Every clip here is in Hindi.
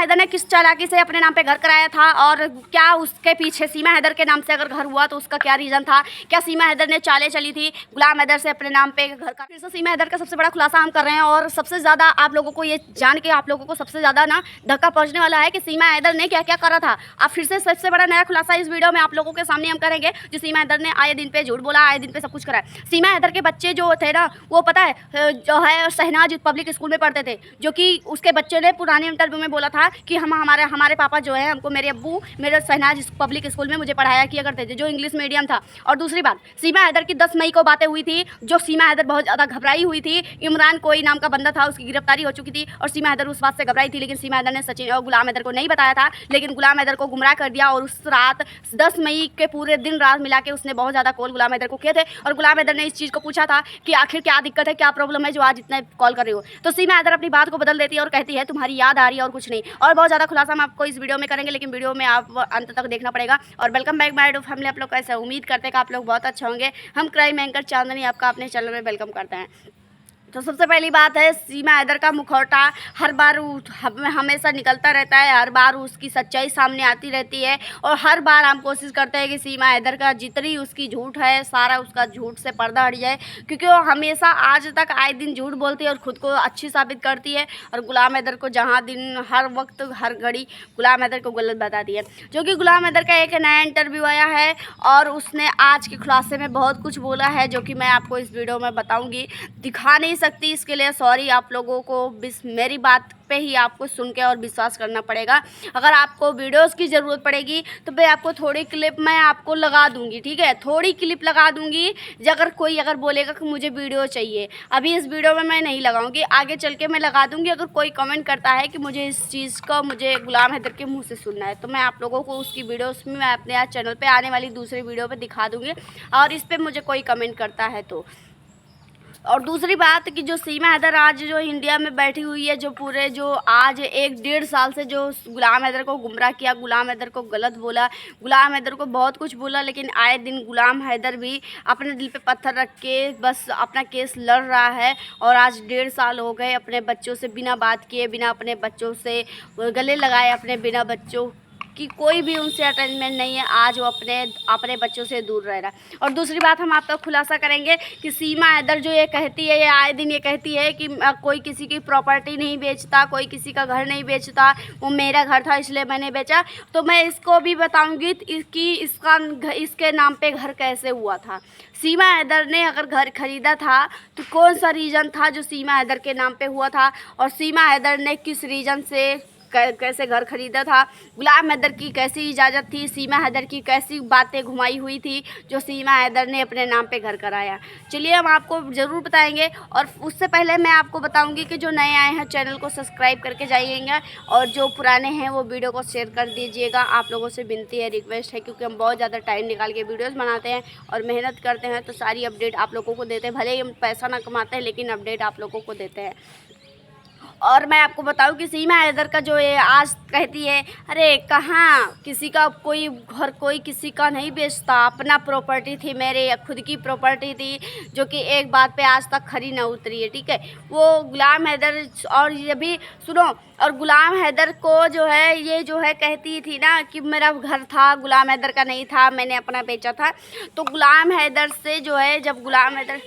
हैदर ने किस चालाकी से अपने नाम पे घर कराया था और क्या उसके पीछे सीमा हैदर के नाम से अगर घर हुआ तो उसका क्या रीज़न था, क्या सीमा हैदर ने चालें चली थी गुलाम हैदर से अपने नाम पे घर का। फिर से सीमा हैदर का सबसे बड़ा खुलासा हम कर रहे हैं और सबसे ज़्यादा आप लोगों को ये जान के आप लोगों को सबसे ज़्यादा ना धक्का पहुँचने वाला है कि सीमा हैदर ने क्या क्या करा था। अब फिर से सबसे बड़ा नया खुलासा इस वीडियो में आप लोगों के सामने हम करेंगे जो सीमा हैदर ने आए दिन पे झूठ बोला, आए दिन पे सब कुछ करा है। सीमा हैदर के बच्चे जो थे ना वो पता है जो है शहनाज पब्लिक स्कूल में पढ़ते थे, जो कि उसके बच्चे ने पुराने इंटरव्यू में बोला था कि हमारे पापा जो है हमको मेरे अब्बू मेरे शहनाज पब्लिक स्कूल में मुझे पढ़ाया किया करते थे जो इंग्लिश मीडियम था। और दूसरी बात सीमा हैदर की 10 मई को बातें हुई थी जो सीमा हैदर बहुत ज़्यादा घबराई हुई थी। इमरान कोई नाम का बंदा था, उसकी गिरफ्तारी हो चुकी थी और सीमा हैदर उस बात से घबराई थी, लेकिन सीमा हैदर ने सचिन और गुलाम हैदर को नहीं बताया था, लेकिन गुलाम हैदर को गुमराह कर दिया। और उस रात 10 मई के पूरे दिन रात मिला के उसने बहुत ज़्यादा कॉल गुलाम हैदर को किए थे और गुलाम हैदर ने इस चीज़ को पूछा था कि आखिर क्या दिक्कत है, क्या प्रॉब्लम है जो आज इतने कॉल कर रही हो। तो सीमा हैदर अपनी बात को बदल देती है और कहती है तुम्हारी याद आ रही है और कुछ नहीं। और बहुत ज़्यादा खुलासा हम आपको इस वीडियो में करेंगे, लेकिन वीडियो में आप अंत तक देखना पड़ेगा। और welcome back my YouTube family, आप लोग कैसे उम्मीद करते हैं कि आप लोग बहुत अच्छे होंगे। हम क्राइम एंकर चांदनी आपका अपने चैनल में वेलकम करते हैं। तो सबसे पहली बात है सीमा हैदर का मुखौटा हर बार हमेशा निकलता रहता है, हर बार उसकी सच्चाई सामने आती रहती है और हर बार हम कोशिश करते हैं कि सीमा हैदर का जितनी उसकी झूठ है सारा उसका झूठ से पर्दा हट जाए, क्योंकि वो हमेशा आज तक आए दिन झूठ बोलती है और ख़ुद को अच्छी साबित करती है और गुलाम हैदर को जहाँ दिन हर वक्त हर घड़ी गुलाम हैदर को गलत बताती है। जो कि गुलाम हैदर का एक नया इंटरव्यू आया है और उसने आज के खुलासे में बहुत कुछ बोला है जो कि मैं आपको इस वीडियो में बताऊँगी। दिखा नहीं सकती, इसके लिए सॉरी। आप लोगों को मेरी बात पे ही आपको सुन के और विश्वास करना पड़ेगा। अगर आपको वीडियोस की ज़रूरत पड़ेगी तो मैं आपको थोड़ी क्लिप मैं आपको लगा दूंगी, ठीक है, थोड़ी क्लिप लगा दूंगी। अगर कोई बोलेगा कि मुझे वीडियो चाहिए, अभी इस वीडियो में मैं नहीं लगाऊंगी, आगे चल के मैं लगा दूंगी। अगर कोई कमेंट करता है कि मुझे इस चीज़ का मुझे गुलाम हैदर के मुँह से सुनना है तो मैं आप लोगों को उसकी वीडियोस में मैं अपने आज चैनल पर आने वाली दूसरी वीडियो पर दिखा दूँगी और इस पर मुझे कोई कमेंट करता है तो। और दूसरी बात कि जो सीमा हैदर आज जो इंडिया में बैठी हुई है, जो पूरे जो आज 1-1.5 साल से जो गुलाम हैदर को गुमराह किया, गुलाम हैदर को गलत बोला, गुलाम हैदर को बहुत कुछ बोला, लेकिन आए दिन गुलाम हैदर भी अपने दिल पे पत्थर रख के बस अपना केस लड़ रहा है। और आज 1.5 साल हो गए अपने बच्चों से बिना बात किए, बिना अपने बच्चों से गले लगाए, अपने बिना बच्चों कि कोई भी उनसे अटैचमेंट नहीं है, आज वो अपने बच्चों से दूर रह रहा है। और दूसरी बात हम आपका खुलासा करेंगे कि सीमा हैदर जो ये कहती है, ये आए दिन ये कहती है कि कोई किसी की प्रॉपर्टी नहीं बेचता, कोई किसी का घर नहीं बेचता, वो मेरा घर था इसलिए मैंने बेचा। तो मैं इसको भी बताऊंगी कि इसके नाम पे घर कैसे हुआ था। सीमा हैदर ने अगर घर खरीदा था तो कौन सा रीज़न था जो सीमा हैदर के नाम पे हुआ था और सीमा हैदर ने किस रीज़न से कैसे घर खरीदा था, गुलाम हैदर की कैसी इजाज़त थी, सीमा हैदर की कैसी बातें घुमाई हुई थी जो सीमा हैदर ने अपने नाम पे घर कराया। चलिए हम आपको ज़रूर बताएंगे। और उससे पहले मैं आपको बताऊंगी कि जो नए आए हैं चैनल को सब्सक्राइब करके जाइएगा और जो पुराने हैं वो वीडियो को शेयर कर दीजिएगा। आप लोगों से विनती है, रिक्वेस्ट है, क्योंकि हम बहुत ज़्यादा टाइम निकाल के वीडियोज़ बनाते हैं और मेहनत करते हैं तो सारी अपडेट आप लोगों को देते हैं। भले ही हम पैसा ना कमाते हैं लेकिन अपडेट आप लोगों को देते हैं। और मैं आपको बताऊं कि सीमा हैदर का जो ये आज कहती है, अरे कहाँ किसी का कोई घर कोई किसी का नहीं बेचता, अपना प्रॉपर्टी थी, मेरे खुद की प्रॉपर्टी थी, जो कि एक बात पे आज तक खरी ना उतरी है, ठीक है। वो गुलाम हैदर और ये भी सुनो, और गुलाम हैदर को जो है ये जो है कहती थी ना कि मेरा घर था, गुलाम हैदर का नहीं था, मैंने अपना बेचा था। तो गुलाम हैदर से जो है जब गुलाम हैदर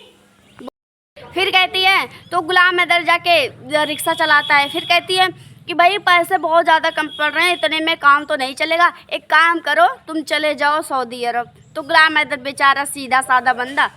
फिर कहती है तो गुलाम हैदर जाके रिक्शा चलाता है, फिर कहती है कि भाई पैसे बहुत ज़्यादा कम पड़ रहे हैं, इतने में काम तो नहीं चलेगा, एक काम करो तुम चले जाओ सऊदी अरब। तो गुलाम हैदर बेचारा सीधा साधा बंदा,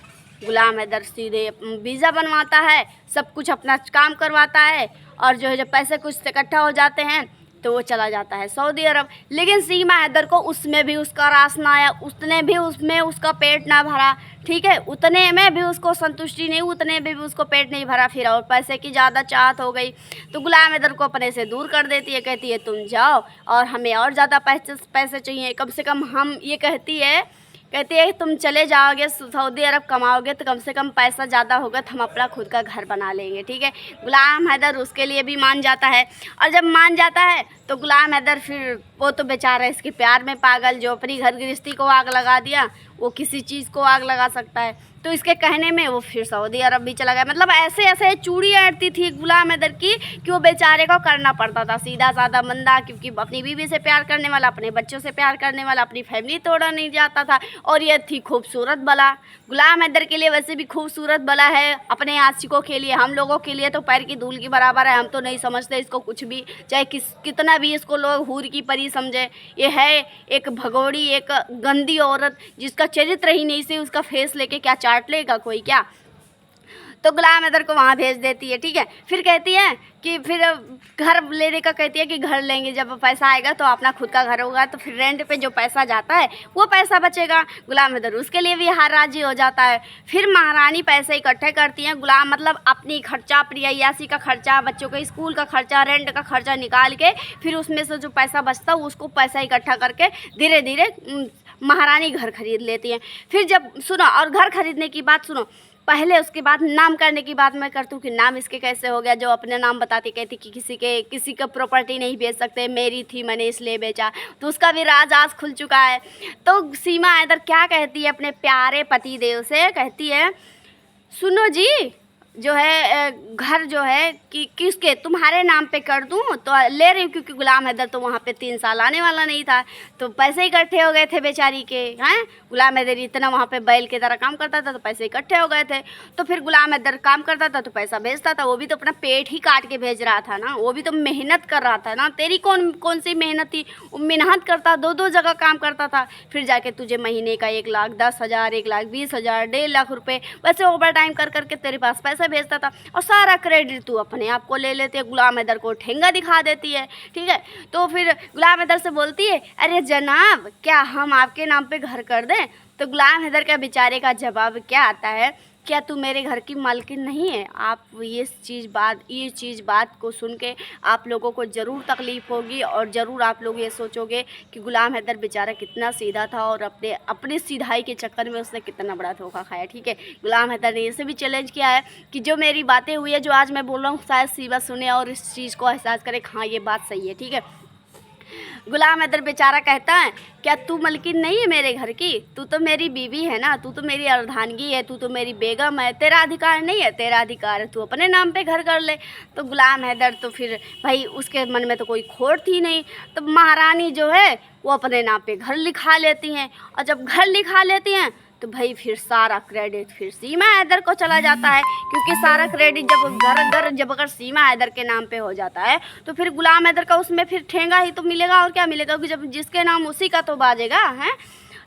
गुलाम हैदर सीधे वीज़ा बनवाता है, सब कुछ अपना काम करवाता है और जो है जब पैसे कुछ इकट्ठा हो जाते हैं तो वो चला जाता है सऊदी अरब। लेकिन सीमा हैदर को उसमें भी उसका रास ना आया, उसने भी उसमें उसका पेट ना भरा, ठीक है, उतने में भी उसको संतुष्टि नहीं, उतने में भी उसको पेट नहीं भरा, फिर और पैसे की ज़्यादा चाहत हो गई तो गुलाम हैदर को अपने से दूर कर देती है। कहती है तुम जाओ और हमें और ज़्यादा पैसे चाहिए, कम से कम हम ये कहती है तुम चले जाओगे सऊदी अरब कमाओगे तो कम से कम पैसा ज़्यादा होगा तो हम अपना खुद का घर बना लेंगे, ठीक है। गुलाम हैदर उसके लिए भी मान जाता है और जब मान जाता है तो गुलाम हैदर फिर वो तो बेचारा इसके प्यार में पागल, जो अपनी घर गृहस्थी को आग लगा दिया, वो किसी चीज़ को आग लगा सकता है। तो इसके कहने में वो फिर सऊदी अरब भी चला गया। मतलब ऐसे ऐसे चूड़ी अड़ती थी गुलाम हैदर की कि वो बेचारे को करना पड़ता था सीधा साधा मंदा, क्योंकि अपनी बीवी से प्यार करने वाला, अपने बच्चों से प्यार करने वाला, अपनी फैमिली तोड़ा नहीं जाता था। और ये थी खूबसूरत बला। गुलाम हैदर के लिए वैसे भी खूबसूरत बला है, अपने आशिकों के लिए, हम लोगों के लिए तो पैर की धूल की बराबर है। हम तो नहीं समझते इसको कुछ भी, चाहे कितना भी इसको लोग हूर की परी समझे। ये है एक भगोड़ी, एक गंदी औरत जिसका चरित्र ही नहीं से उसका फेस लेके क्या चाट लेगा कोई क्या। तो गुलाम हैदर को वहाँ भेज देती है, ठीक है। फिर कहती है कि फिर घर लेने का कहती है कि घर लेंगे, जब पैसा आएगा तो अपना खुद का घर होगा, तो फिर रेंट पे जो पैसा जाता है वो पैसा बचेगा। गुलाम हैदर उसके लिए भी हार राजी हो जाता है। फिर महारानी पैसे इकट्ठे करती हैं, गुलाम मतलब अपनी खर्चा, अपनी अय्यासी का खर्चा, बच्चों के स्कूल का खर्चा, रेंट का खर्चा निकाल के फिर उसमें से जो पैसा बचता है उसको पैसा इकट्ठा करके धीरे धीरे महारानी घर खरीद लेती हैं। फिर जब सुनो, और घर खरीदने की बात सुनो, पहले उसके बाद नाम करने की बात मैं करती हूँ कि नाम इसके कैसे हो गया। जो अपने नाम बताती, कहती कि किसी का प्रॉपर्टी नहीं बेच सकते, मेरी थी मैंने इसलिए बेचा, तो उसका भी राज आज खुल चुका है। तो सीमा हैदर क्या कहती है अपने प्यारे पति देव से, कहती है सुनो जी, जो है घर जो है कि किसके तुम्हारे नाम पे कर दूं, तो ले रही हूँ, क्योंकि गुलाम हैदर तो वहाँ पे 3 साल आने वाला नहीं था, तो पैसे इकट्ठे हो गए थे बेचारी के। हैं, गुलाम हैदर इतना वहाँ पे बैल की तरह काम करता था तो पैसे इकट्ठे हो गए थे। तो फिर गुलाम हैदर काम करता था तो पैसा भेजता था, वो भी तो अपना पेट ही काट के भेज रहा था ना, वो भी तो मेहनत कर रहा था ना। तेरी कौन सी मेहनत थी, वो मेहनत करता, 2 जगह काम करता था, फिर जाके तुझे महीने का 1,10,000, 1,20,000, 1.5 लाख रुपये वैसे ओवर टाइम कर करके तेरे पास पैसा भेजता था, और सारा क्रेडिट तू अपने आप को ले लेती है, गुलाम हैदर को ठेंगा दिखा देती है, ठीक है। तो फिर गुलाम हैदर से बोलती है अरे जनाब, क्या हम आपके नाम पे घर कर दें? तो गुलाम हैदर का बेचारे का जवाब क्या आता है, क्या तू मेरे घर की मालकिन नहीं है? आप ये चीज़ बात को सुन के आप लोगों को ज़रूर तकलीफ़ होगी, और ज़रूर आप लोग ये सोचोगे कि गुलाम हैदर बेचारा कितना सीधा था और अपने सीधाई के चक्कर में उसने कितना बड़ा धोखा खाया, ठीक है। गुलाम हैदर ने इसे भी चैलेंज किया है कि जो मेरी बातें हुई है, जो आज मैं बोल रहा हूँ, शायद सीमा सुने और इस चीज़ को एहसास करे हाँ ये बात सही है, ठीक है। गुलाम हैदर बेचारा कहता है क्या तू मलकिन नहीं है मेरे घर की? तू तो मेरी बीवी है ना, तू तो मेरी अर्धांगी है, तू तो मेरी बेगम है, तेरा अधिकार नहीं है? तेरा अधिकार है, तू अपने नाम पे घर कर ले। तो गुलाम हैदर तो फिर भाई उसके मन में तो कोई खोट थी नहीं, तो महारानी जो है वो अपने नाम पे घर लिखा लेती हैं, और जब घर लिखा लेती हैं तो भाई फिर सारा क्रेडिट फिर सीमा हैदर को चला जाता है, क्योंकि सारा क्रेडिट जब अगर सीमा हैदर के नाम पे हो जाता है तो फिर गुलाम हैदर का उसमें फिर ठेंगा ही तो मिलेगा, और क्या मिलेगा, क्योंकि जब जिसके नाम उसी का तो बाजेगा है।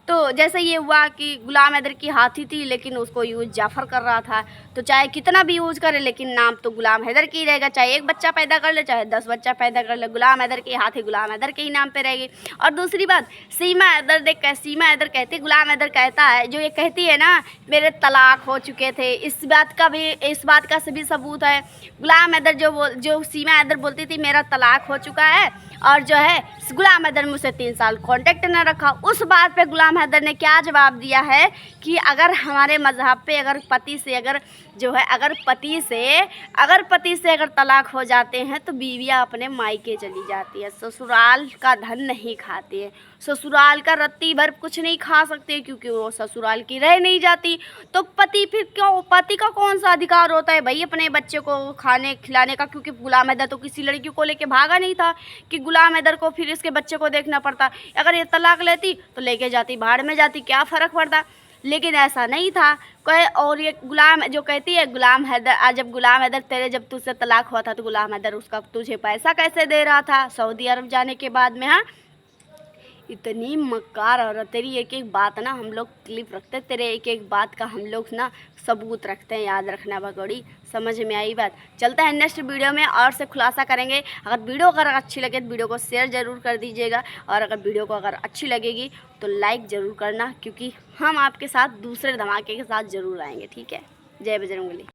तो जैसे ये हुआ कि गुलाम हैदर की हाथी थी, लेकिन उसको यूज़ जाफ़र कर रहा था, तो चाहे कितना भी यूज़ करे लेकिन नाम तो गुलाम हैदर की रहेगा, चाहे 1 बच्चा पैदा कर ले, चाहे 10 बच्चा पैदा कर ले, गुलाम हैदर की हाथी गुलाम हैदर के ही नाम पे रहेगी। और दूसरी बात, सीमा हैदर कहती, गुलाम हैदर कहता है, जो ये कहती है ना मेरे तलाक हो चुके थे, इस बात का भी सबूत है। गुलाम हैदर जो सीमा हैदर बोलती थी मेरा तलाक हो चुका है, और जो है गुलाम हैदर मुझसे 3 साल कांटेक्ट न रखा, उस बात पे गुलाम हैदर ने क्या जवाब दिया है कि अगर हमारे मज़हब पे अगर पति से अगर तलाक हो जाते हैं तो बीवियां अपने मायके चली जाती है, ससुराल का धन नहीं खाती है, ससुराल का रत्ती भर कुछ नहीं खा सकते, क्योंकि वो ससुराल की रह नहीं जाती। तो पति का कौन सा अधिकार होता है भाई अपने बच्चे को खाने खिलाने का? क्योंकि गुलाम हैदर तो किसी लड़की को लेके भागा नहीं था कि गुलाम हैदर को फिर इसके बच्चे को देखना पड़ता। अगर ये तलाक लेती तो लेके जाती, भाड़ में जाती, क्या फ़र्क पड़ता, लेकिन ऐसा नहीं था कोई। और ये गुलाम जो कहती है गुलाम हैदर, जब तुझसे तलाक हुआ था तो गुलाम हैदर उसका तुझे पैसा कैसे दे रहा था सऊदी अरब जाने के बाद में? हाँ, इतनी मक्कार औरत, तेरी एक एक बात ना हम लोग क्लिप रखते हैं, तेरे एक एक बात का हम लोग ना सबूत रखते हैं, याद रखना भगोड़ी। समझ में आई बात? चलते हैं नेक्स्ट वीडियो में और से खुलासा करेंगे। अगर अच्छी लगे तो वीडियो को शेयर ज़रूर कर दीजिएगा, और अगर वीडियो को अगर अच्छी लगेगी तो लाइक ज़रूर करना, क्योंकि हम आपके साथ दूसरे धमाके के साथ ज़रूर आएंगे, ठीक है। जय बजरंगबली।